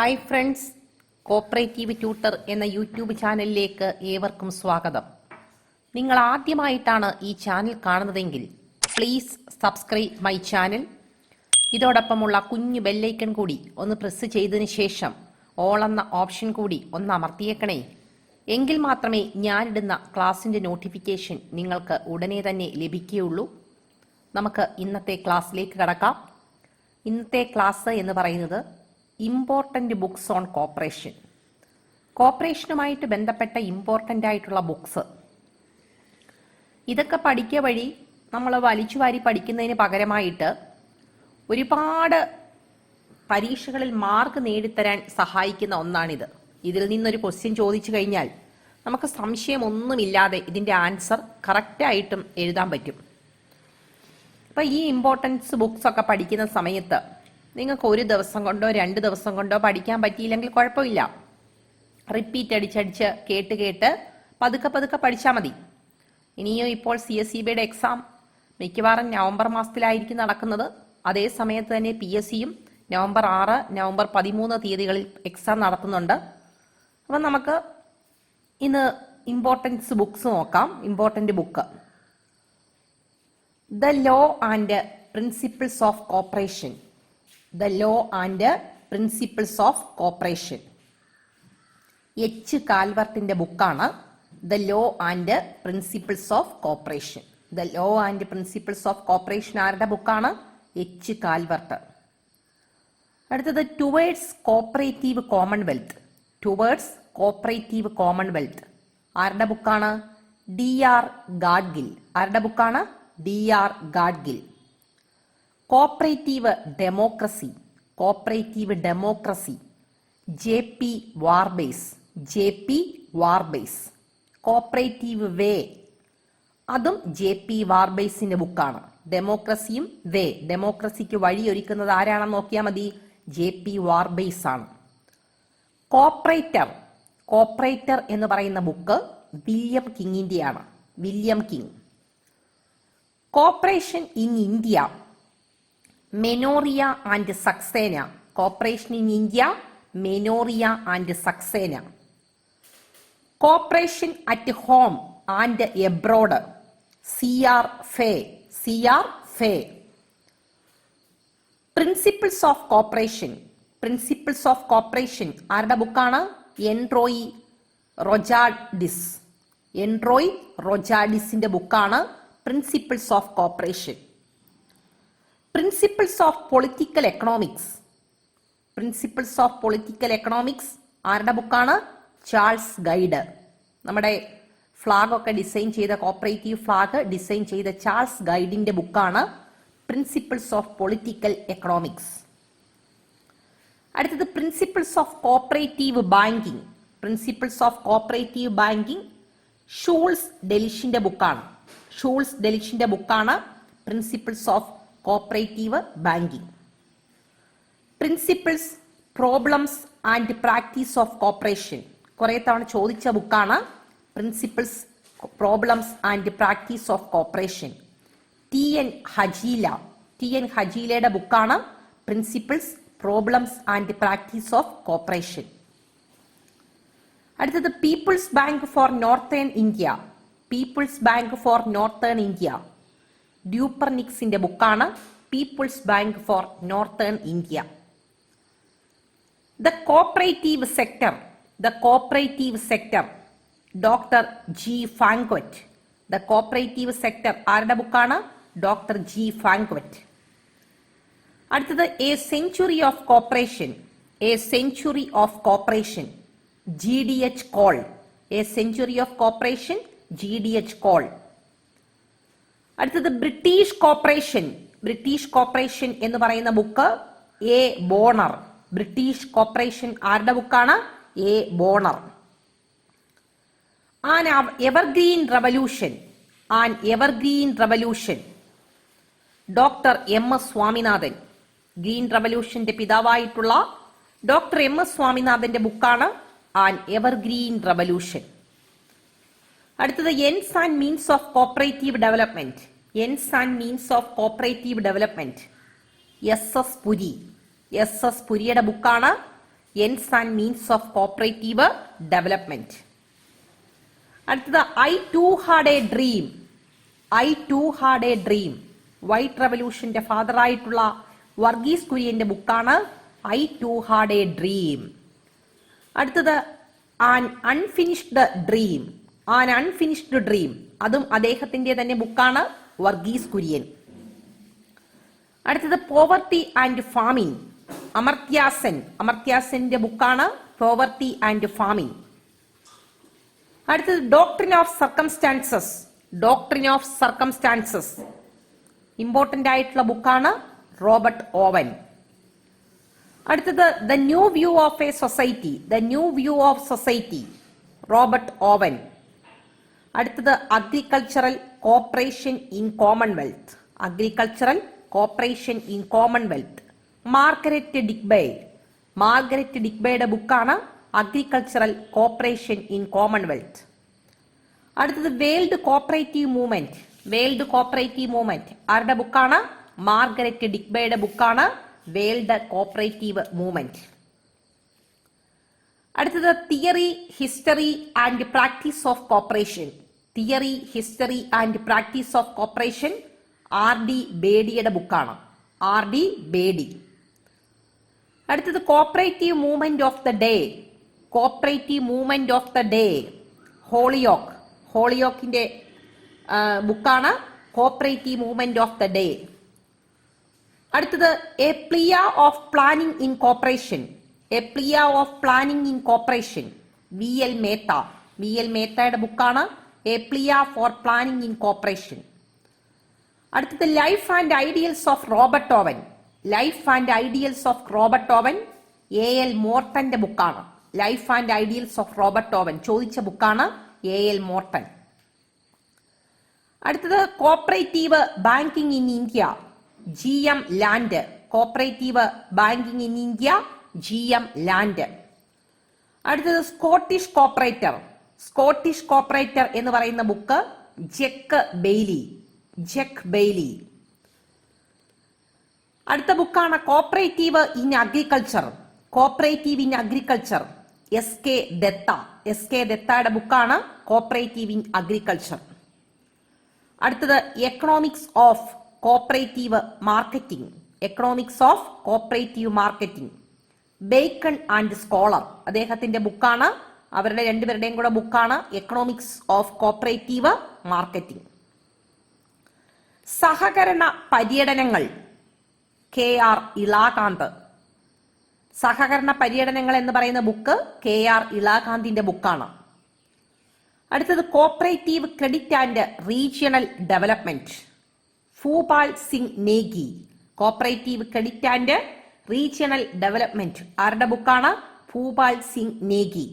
Hi friends, cooperative tutor എന്ന YouTube ചാനലിലേക്ക് ഏവർക്കും സ്വാഗതം. നിങ്ങൾ ആദ്യമായിട്ടാണ് ഈ ചാനൽ കാണുന്നതെങ്കിൽ പ്ലീസ് സബ്സ്ക്രൈബ് മൈ ചാനൽ. ഇതോടൊപ്പമുള്ള കുഞ്ഞു ബെല്ലൈക്കൺ കൂടി ഒന്ന് പ്രസ് ചെയ്തതിന് ശേഷം ഓൾ എന്ന ഓപ്ഷൻ കൂടി ഒന്ന് അമർത്തിയേക്കണേ. എങ്കിൽ മാത്രമേ ഞാനിടുന്ന ക്ലാസ്സിൻ്റെ നോട്ടിഫിക്കേഷൻ നിങ്ങൾക്ക് ഉടനെ തന്നെ ലഭിക്കുകയുള്ളൂ. നമുക്ക് ഇന്നത്തെ ക്ലാസ്സിലേക്ക് കടക്കാം. ഇന്നത്തെ ക്ലാസ് എന്ന് പറയുന്നത് ഇമ്പോർട്ടൻ്റ് ബുക്സ് ഓൺ കോപ്പറേഷൻ. കോപ്പറേഷനുമായിട്ട് ബന്ധപ്പെട്ട ഇമ്പോർട്ടൻ്റ് ആയിട്ടുള്ള ബുക്സ്. ഇതൊക്കെ പഠിക്കുക വഴി നമ്മൾ വലിച്ചുവാരി പഠിക്കുന്നതിന് പകരമായിട്ട് ഒരുപാട് പരീക്ഷകളിൽ മാർക്ക് നേടിത്തരാൻ സഹായിക്കുന്ന ഒന്നാണിത്. ഇതിൽ നിന്നൊരു ക്വസ്റ്റ്യൻ ചോദിച്ചു കഴിഞ്ഞാൽ നമുക്ക് സംശയമൊന്നുമില്ലാതെ ഇതിൻ്റെ ആൻസർ കറക്റ്റായിട്ടും എഴുതാൻ പറ്റും. അപ്പോൾ ഈ ഇമ്പോർട്ടൻസ് ബുക്സ് ഒക്കെ പഠിക്കുന്ന സമയത്ത് നിങ്ങൾക്ക് ഒരു ദിവസം കൊണ്ടോ 2 ദിവസം കൊണ്ടോ പഠിക്കാൻ പറ്റിയില്ലെങ്കിൽ കുഴപ്പമില്ല. റിപ്പീറ്റ് അടിച്ചടിച്ച് കേട്ട് പതുക്കെ പഠിച്ചാൽ മതി. ഇനിയും ഇപ്പോൾ CSEBയുടെ എക്സാം മിക്കവാറും നവംബർ മാസത്തിലായിരിക്കും നടക്കുന്നത്. അതേ സമയത്ത് തന്നെ PSCയും നവംബർ 6, നവംബർ 13 തീയതികളിൽ എക്സാം നടത്തുന്നുണ്ട്. അപ്പം നമുക്ക് ഇന്ന് ഇമ്പോർട്ടൻസ് ബുക്സ് നോക്കാം. Important book the law and principles of cooperation. The law and principles of cooperation. കാൽവർട്ടിന്റെ ബുക്കാണ് the law and principles of cooperation. The law and principles of cooperation ആരുടെ ബുക്കാണ്? കാൽവർട്ട്. അടുത്തത് towards cooperative commonwealth. Towards cooperative commonwealth ആരുടെ ബുക്കാണ്? DR Gadgil. ആരുടെ ബുക്കാണ്? DR Gadgil. Cooperative democracy. Cooperative democracy JP Warbasse. JP Warbasse. Cooperative way അതും JP വാർബേസിന്റെ ബുക്കാണ്. ഡെമോക്രസിയും വേ, ഡെമോക്രസിക്ക് വഴിയൊരുക്കുന്നത് ആരാണെന്ന് നോക്കിയാൽ മതി, JP വാർബേസ് ആണ്. കോപ്പറേറ്റർ. കോപ്പറേറ്റർ എന്ന് പറയുന്ന ബുക്ക് വില്യം കിങ്ങിന്റെയാണ്. William King. Cooperation in India Mamoria and Saxena. Cooperation in India Mamoria and Saxena. Cooperation at home and abroad CR Fay. CR Fay. Principles of cooperation. Principles of cooperation ആരുടെ ബുക്കാണ്? എൻറോയി റൊജാഡിസ്. എൻറോയി റൊജാഡിസിന്റെ ബുക്കാണ് principles of cooperation. Principles of political economics. Principles of political economics ആരുടെ ബുക്കാണ്? Charles Gide. നമ്മുടെ ഫ്ലാഗ് ഒക്കെ ഡിസൈൻ ചെയ്ത, കോപ്പറേറ്റീവ് ഫ്ലാഗ് ഡിസൈൻ ചെയ്ത ചാൾസ് ഗൈഡിന്റെ ബുക്കാണ് പ്രിൻസിപ്പിൾസ് ഓഫ് പൊളിറ്റിക്കൽ എക്കണോമിക്സ്. അടുത്തത് principles of cooperative banking. Principles of cooperative banking Schulze ഡെലിഷിന്റെ ബുക്കാണ്. ഷൂൾസ് ഡെലിഷിന്റെ ബുക്കാണ് principles of cooperative banking. Principles, problems and practice of cooperation കുറെ തവണ ചോദിച്ച ബുക്കാണ് principles, problems and practice of cooperation. TN Hajela. TN ഹജീലയുടെ ബുക്കാണ് principles, problems and practice of cooperation. അടുത്തത് people's bank for northern India. People's bank for northern India ഡ്യൂപ്പർനിക്സിന്റെ ബുക്കാണ് people's bank for northern India. The cooperative sector. The cooperative sector doctor G Fauquet. The cooperative sector ആരുടെ ബുക്കാണ്? Doctor G Fauquet. അടുത്തത് a century of cooperation. A century of cooperation GDH Cole. A century of cooperation GDH Cole. അടുത്തത് British cooperation. British cooperation എന്ന് പറയുന്ന book A Bonner. British cooperation ആരുടെ ബുക്കാണ്? A Bonner. An evergreen revolution. An evergreen revolution doctor MS Swaminathan. Green റവല്യൂഷന്റെ പിതാവായിട്ടുള്ള doctor MS സ്വാമിനാഥന്റെ ബുക്കാണ് an evergreen revolution. അടുത്തത് ends and means of cooperative development. Ends and means of cooperative development SS Puri. SS പുരിയുടെ ബുക്കാണ് ends and means of cooperative development. അടുത്തത് I too had a dream. I too had a dream. White റവല്യൂഷന്റെ father ആയിട്ടുള്ള വർഗീസ് കുര്യന്റെ ബുക്കാണ് I too had a dream. അടുത്തത് an unfinished dream. An unfinished dream, അതും അദ്ദേഹത്തിന്റെ തന്നെ ബുക്കാണ്, വർഗീസ് കുര്യൻ. അടുത്തത് പോവർട്ടി ആൻഡ് ഫാമിംഗ്. അമർത്യാസെൻ. അമർത്യാസെന്റെ ബുക്കാണ് പോവർട്ടി ആൻഡ് ഫാമിംഗ്. അടുത്തത് doctrine of circumstances. Doctrine of circumstances important ആയിട്ടുള്ള ബുക്കാണ്, റോബർട്ട് ഓവൻ. അടുത്തത് the new view of a society. The new view of society, Robert Owen. അടുത്തത് agricultural cooperation in commonwealth. Agricultural cooperation in commonwealth, Margaret Digby. Margaret ഡിക്ബേയുടെ ബുക്കാണ് agricultural cooperation in commonwealth. അടുത്തത് world cooperative movement. World cooperative movement ആരുടെ ബുക്കാണ്? Margaret ഡിക്ബേയുടെ ബുക്കാണ് world cooperative movement. അടുത്തത് theory, history and practice of cooperation. Theory, history and practice of cooperation R D ബേഡിയുടെ ബുക്കാണ്, ആർ ഡി ബേഡി. അടുത്തത് cooperative movement of the day. Cooperative movement of the day, Holyoake. ഹോളിയോക്കിന്റെ ബുക്കാണ് cooperative movement of the day. അടുത്തത് a plea of planning in cooperation. A plea of planning in cooperation, V L Mehta. V L മേത്തയുടെ ബുക്കാണ് a plea for planning in cooperation. അടുത്തത് life and ideals of Robert Owen. Life and ideals of Robert Owen A L മോർട്ടന്റെ ബുക്കാണ്. Life and ideals of Robert Owen ചോദിച്ച ബുക്കാണ് A L Morton. അടുത്തത് cooperative banking in India, G M Laud. Cooperative banking in India, G M Laud. അടുത്തത് Scottish cooperator. Scottish cooperator എന്ന് പറയുന്ന book Jack Bailey. Jack Bailey. അടുത്ത ബുക്കാണ് cooperative in agriculture. Cooperative in agriculture, S K Datta. S K ദത്തയുടെ ബുക്കാണ് cooperative in agriculture. അടുത്തത് economics of cooperative marketing. Economics of cooperative marketing, Bakken and Schaars. അദ്ദേഹത്തിന്റെ ബുക്കാണ്, അവരുടെ രണ്ടുപേരുടെയും കൂടെ ബുക്കാണ് എക്കണോമിക്സ് ഓഫ് കോപ്പറേറ്റീവ് മാർക്കറ്റിംഗ്. സഹകരണ പര്യടനങ്ങൾ, കെ ആർ ഇളാകാന്ത്. സഹകരണ പര്യടനങ്ങൾ എന്ന് പറയുന്ന ബുക്ക് കെ ആർ ഇളാകാന്തിന്റെ ബുക്കാണ്. അടുത്തത് cooperative credit and regional development, Bhupal Singh Negi. Cooperative credit and regional development ആരുടെ ബുക്കാണ്? ഭൂപാൽ സിംഗ് നേഗി.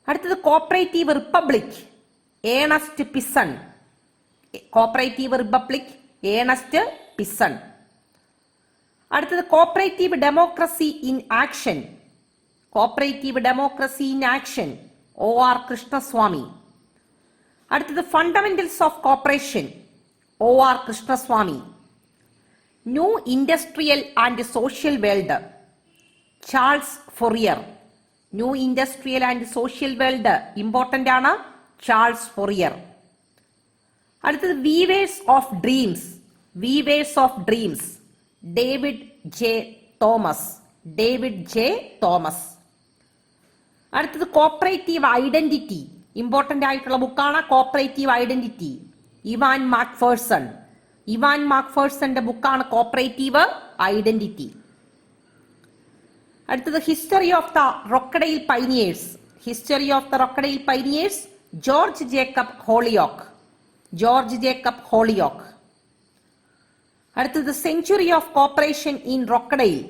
അടുത്തത് cooperative republic, Ernest Poisson. Cooperative republic, Ernest Poisson. അടുത്തത് cooperative democracy in action. Cooperative democracy in action, O R Krishnaswami. അടുത്തത് fundamentals of cooperation, O R Krishnaswami. New industrial and social world, Charles Fourier. New industrial and social world important ആണ്, Charles Fourier. അടുത്തത് weavers of dreams. Weavers of dreams, David J Thomas. David J Thomas. അടുത്തത് cooperative identity, important ആയിട്ടുള്ള ബുക്കാണ് cooperative identity, Ian MacPherson. Ian മാക്ഫേഴ്സന്റെ ബുക്കാണ് cooperative identity. അടുത്തത് history of the Rochdale pioneers. History of the Rochdale pioneers, George Jacob Holyoake. George Jacob Holyoake. അടുത്തത് century of cooperation in Rochdale.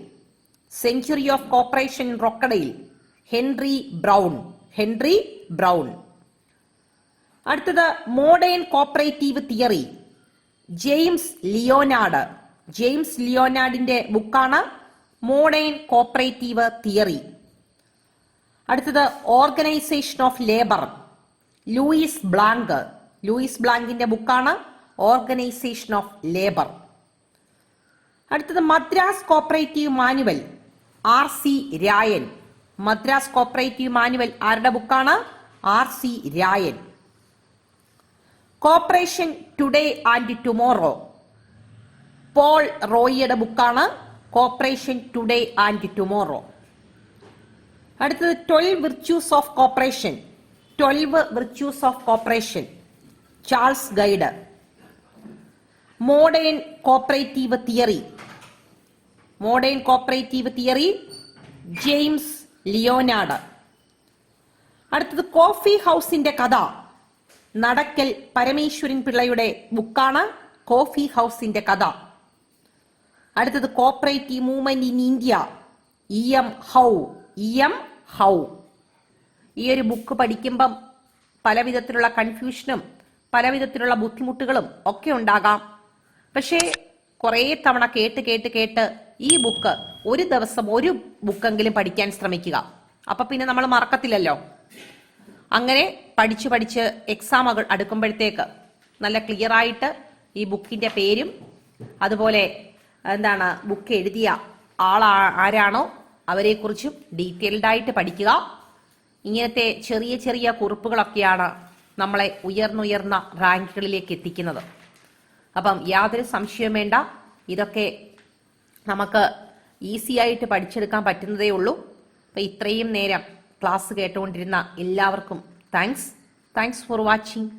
Century of cooperation in Rochdale, Henry Brown. Henry Brown. അടുത്തത് modern cooperative theory, James Leonard. James ലിയോനാർഡിന്റെ ബുക്കാണ് modern cooperative theory. അടുത്തത് organisation of labour, Louis Blanc. Louis ബ്ലാങ്കിന്റെ ബുക്കാണ് organisation of labour. അടുത്തത് Madras cooperative manual, R.C. Rayan. Madras cooperative manual ആരുടെ ബുക്കാണ്? R.C. Rayan. Cooperation today and tomorrow Paul റോയിയുടെ ബുക്കാണ് കോപ്പറേഷൻ ടുഡേ ആൻഡ് ടുമോറോ. അടുത്തത് 12 virtues of cooperation. 12 virtues of cooperation Charles Gide. Modern cooperative theory. Modern cooperative theory James Leonard. അടുത്തത് coffee ഹൗസിന്റെ കഥ. നടക്കൽ പരമേശ്വരൻ പിള്ളയുടെ ബുക്കാണ് കോഫി ഹൗസിന്റെ കഥ. അടുത്തത് cooperative movement in India. E.M. How. E.M. How. ഈ ഒരു ബുക്ക് പഠിക്കുമ്പം പല വിധത്തിലുള്ള കൺഫ്യൂഷനും പല വിധത്തിലുള്ള ബുദ്ധിമുട്ടുകളും ഒക്കെ ഉണ്ടാകാം. പക്ഷേ കുറേ തവണ കേട്ട് ഈ ബുക്ക് ഒരു ദിവസം ഒരു ബുക്കെങ്കിലും പഠിക്കാൻ ശ്രമിക്കുക. അപ്പൊ പിന്നെ നമ്മൾ മറക്കത്തില്ലല്ലോ. അങ്ങനെ പഠിച്ച് എക്സാം അടുക്കുമ്പോഴത്തേക്ക് നല്ല ക്ലിയർ ആയിട്ട് ഈ ബുക്കിന്റെ പേരും അതുപോലെ ബുക്ക് എഴുതിയ ആരാണോ അവരെക്കുറിച്ചും ഡീറ്റെയിൽഡ് ആയിട്ട് പഠിക്കുക. ഇങ്ങനത്തെ ചെറിയ കുറിപ്പുകളൊക്കെയാണ് നമ്മളെ ഉയർന്ന റാങ്കുകളിലേക്ക് എത്തിക്കുന്നത്. അപ്പം യാതൊരു സംശയവും വേണ്ട, ഇതൊക്കെ നമുക്ക് ഈസി ആയിട്ട് പഠിച്ചെടുക്കാൻ പറ്റുന്നതേ ഉള്ളൂ. അപ്പം ഇത്രയും നേരം ക്ലാസ് കേട്ടുകൊണ്ടിരുന്ന എല്ലാവർക്കും താങ്ക്സ് ഫോർ വാച്ചിങ്.